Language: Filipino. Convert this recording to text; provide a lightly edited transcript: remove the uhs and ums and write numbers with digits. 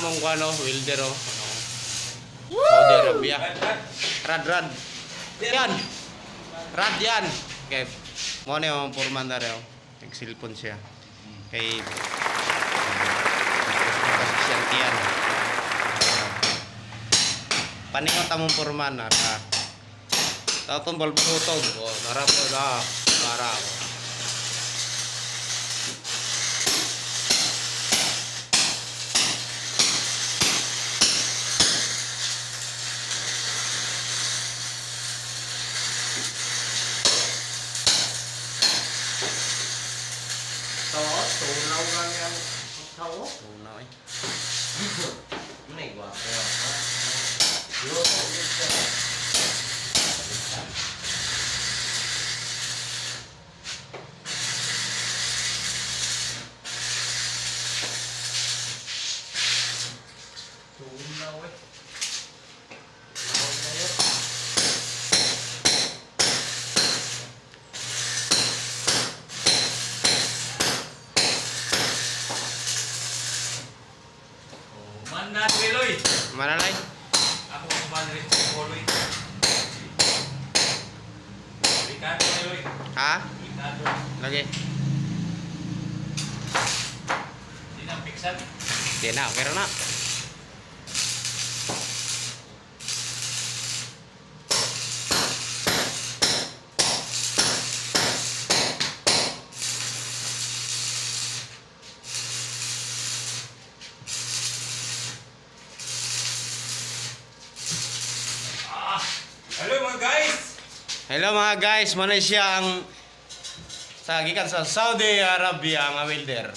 among ano, welder oh. Saudi Arabia. Rad. Yan. Rad yan. Okay. Mo na yung foreman na rin. Nag-cellphone siya. Kay siyang tiyan. Paningot among foreman na. Tatong balbutog. O, narap ko na. Narap. Tunaw lang yung tao. Tunaw eh. May gwapo yan. Luto ulit siya. Tunaw eh. Mana Triloy. Mana lay? Ako ang kumain rin sa Poloy. Ricardo Triloy. Ha? Ricardo. Lagi. Hindi na piksan. Di na, okay na. Hello mga guys! Hello mga guys, muna siya ang sa gikan sa Saudi Arabia nga welder.